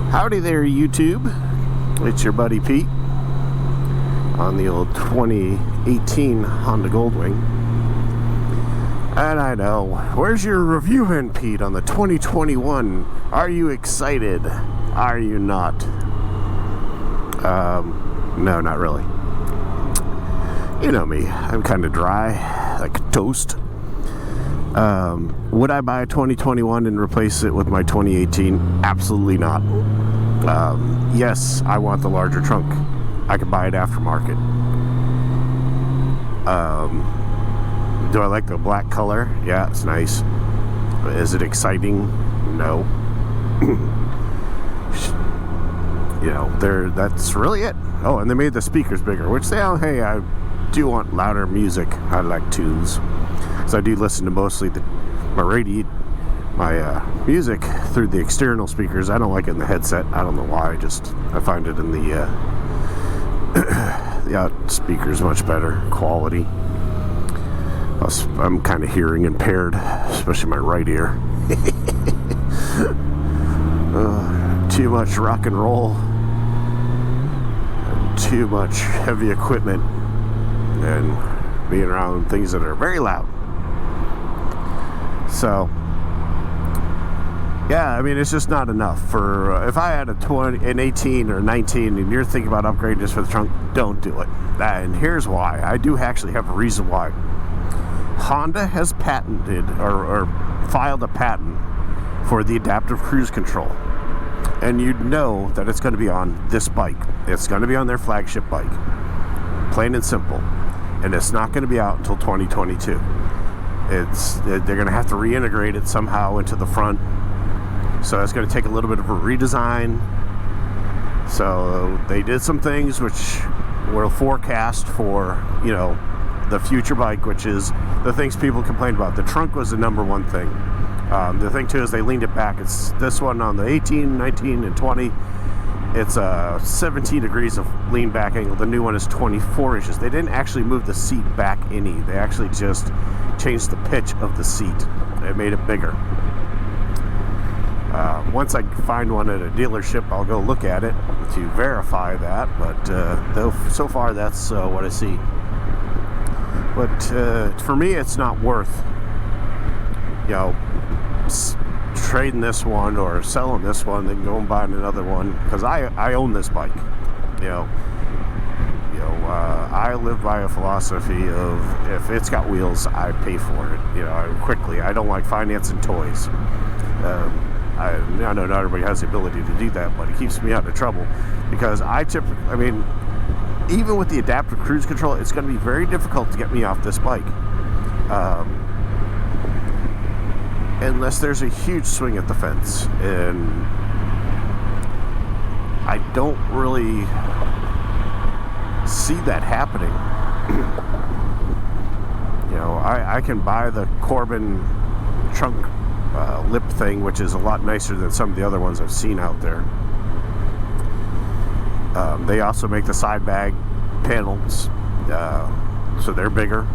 Howdy there, YouTube. It's your buddy Pete on the old 2018 Honda Goldwing. And I know, where's your review in, Pete, on the 2021? Are you excited? Are you not? No, not really. You know me, I'm kind of dry, like toast. Would I buy a 2021 and replace it with my 2018? Absolutely not. Yes, I want the larger trunk. I could buy it aftermarket. Do I like the black color? Yeah, it's nice. Is it exciting? No. You know, that's really it. Oh, and they made the speakers bigger, which hey, I do want louder music. I like tunes. So I do listen to mostly my music through the external speakers. I don't like it in the headset. I don't know why. I find it in the out speakers much better quality. I'm kind of hearing impaired, especially my right ear. Too much rock and roll, too much heavy equipment, and being around things that are very loud. So, yeah, I mean, it's just not enough for, if I had an 18 or 19 and you're thinking about upgrading this for the trunk, don't do it. And here's why. I do actually have a reason why. Honda has patented or filed a patent for the adaptive cruise control. And you know that it's going to be on this bike. It's going to be on their flagship bike. Plain and simple. And it's not going to be out until 2022. They're going to have to reintegrate it somehow into the front. So it's going to take a little bit of a redesign. So they did some things which were forecast for, you know, the future bike, which is the things people complained about. The trunk was the number one thing. The thing too is they leaned it back. It's this one on the 18, 19, and 20. It's 17 degrees of lean back angle. The new one is 24 inches. They didn't actually move the seat back any. They actually just changed the pitch of the seat. It made it bigger. Once I find one at a dealership, I'll go look at it to verify that. But though so far, that's what I see. But for me, it's not worth, you know, trading this one or selling this one, then go and buying another one, because I own this bike. I live by a philosophy of, if it's got wheels, I pay for it. Quickly. I don't like financing toys. I know not everybody has the ability to do that, but it keeps me out of trouble, because even with the adaptive cruise control, it's going to be very difficult to get me off this bike. Unless there's a huge swing at the fence, and I don't really see that happening. I can buy the Corbin trunk lip thing, which is a lot nicer than some of the other ones I've seen out there. They also make the side bag panels, so they're bigger.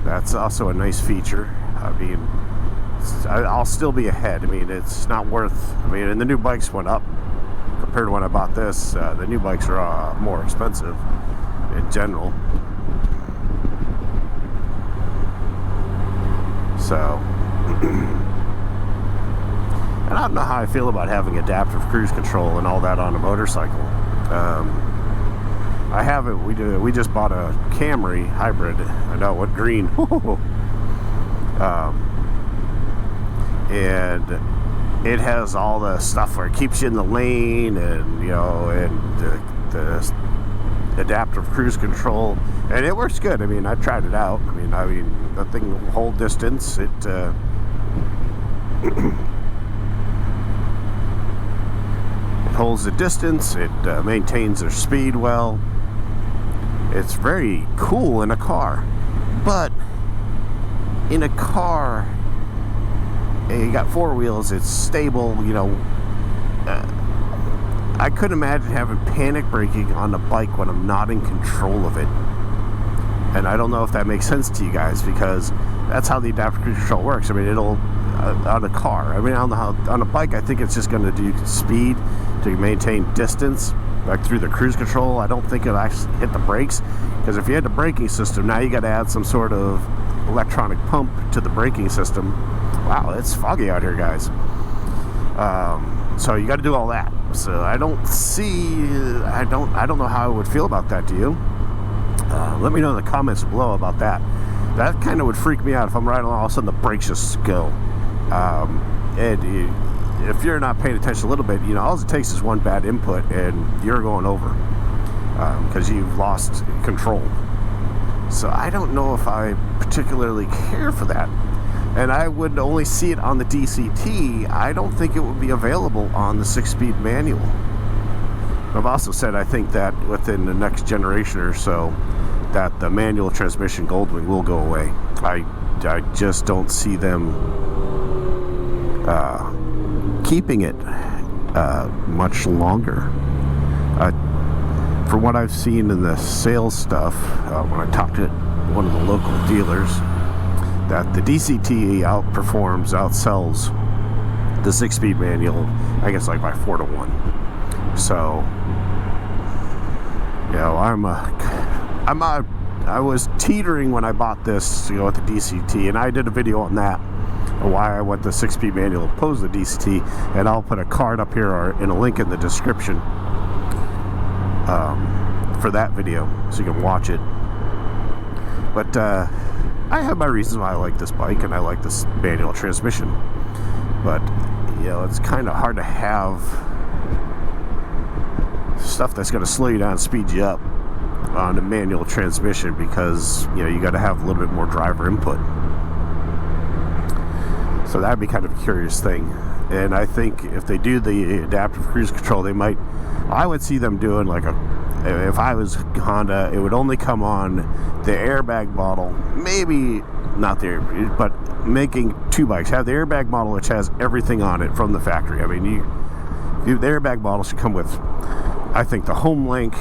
That's also a nice feature. I'll still be ahead. It's not worth. And the new bikes went up compared to when I bought this. The new bikes are more expensive in general. So, and I don't know how I feel about having adaptive cruise control and all that on a motorcycle. I haven't. We just bought a Camry hybrid. I know, what green. And it has all the stuff where it keeps you in the lane, and the adaptive cruise control, and it works good. I tried it out. The thing will hold distance. It holds the distance. It maintains their speed well. It's very cool in a car, but in a car, you got four wheels, it's stable. I couldn't imagine having panic braking on a bike when I'm not in control of it. And I don't know if that makes sense to you guys, because that's how the adaptive cruise control works. I mean, it'll on a car. I mean, on a bike, I think it's just going to do speed to maintain distance, like through the cruise control. I don't think it'll actually hit the brakes, because if you had the braking system, now you got to add some sort of electronic pump to the braking system. Wow, it's foggy out here, guys. So you got to do all that. So I don't know how I would feel about that. Do you? Let me know in the comments below about that. That kind of would freak me out if I'm riding along, all of a sudden the brakes just go. If you're not paying attention a little bit, all it takes is one bad input and you're going over, because you've lost control. So I don't know if I particularly care for that. And I would only see it on the DCT. I don't think it would be available on the 6-speed manual. I've also said I think that within the next generation or so, that the manual transmission Goldwing will go away. I just don't see them keeping it much longer. From what I've seen in the sales stuff, when I talked to one of the local dealers, that the DCT outsells the 6-speed manual, I guess, like by 4 to 1. So, I was teetering when I bought this to go with the DCT, and I did a video on that, why I went the 6-speed manual opposed to the DCT, and I'll put a card up here or in a link in the description for that video so you can watch it. But I have my reasons why I like this bike and I like this manual transmission, but it's kind of hard to have stuff that's going to slow you down and speed you up on a manual transmission, because you got to have a little bit more driver input. So that'd be kind of a curious thing. And I think if they do the adaptive cruise control, I would see them doing if I was Honda, it would only come on the airbag model, maybe not there, but making 2 bikes, have the airbag model which has everything on it from the factory. I mean, the airbag model should come with, I think, the home link,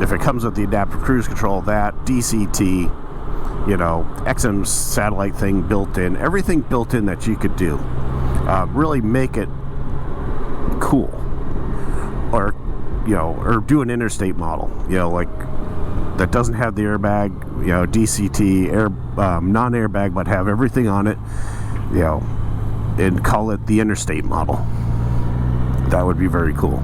if it comes with the adaptive cruise control, that DCT, XM satellite thing built in, everything built in that you could do. Really make it cool. Or do an interstate model, like that doesn't have the airbag, DCT, non-airbag, but have everything on it, and call it the interstate model. That would be very cool.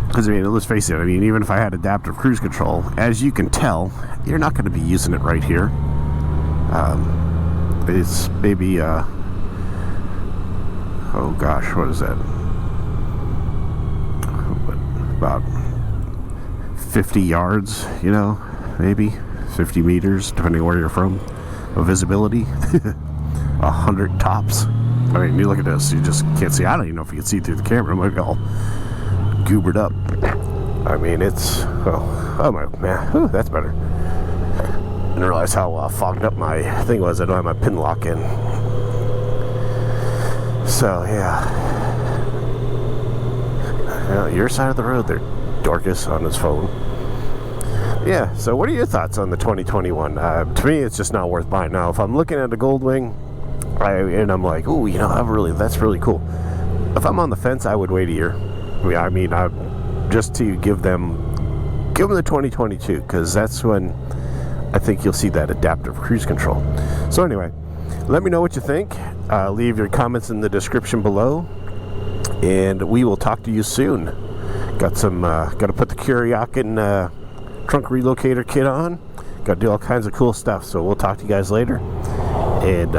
Because let's face it, even if I had adaptive cruise control, as you can tell, you're not going to be using it right here. It's maybe oh gosh, what is that? About 50 yards, maybe 50 meters, depending on where you're from, of visibility. 100 tops. You look at this, you just can't see. I don't even know if you can see through the camera. It might be all goobered up. It's oh my man, ooh, that's better. I didn't realize how fogged up my thing was. I don't have my pin lock in. So your side of the road there, Dorcas on his phone. So what are your thoughts on the 2021? To me, it's just not worth buying. Now, if I'm looking at a Goldwing, and I'm like, oh, that's really cool. If I'm on the fence, I would wait a year. Just to give them the 2022, because that's when I think you'll see that adaptive cruise control. So anyway, let me know what you think. Leave your comments in the description below, and we will talk to you soon. Got to put the Kuryakin trunk relocator kit on. Got to do all kinds of cool stuff. So we'll talk to you guys later, and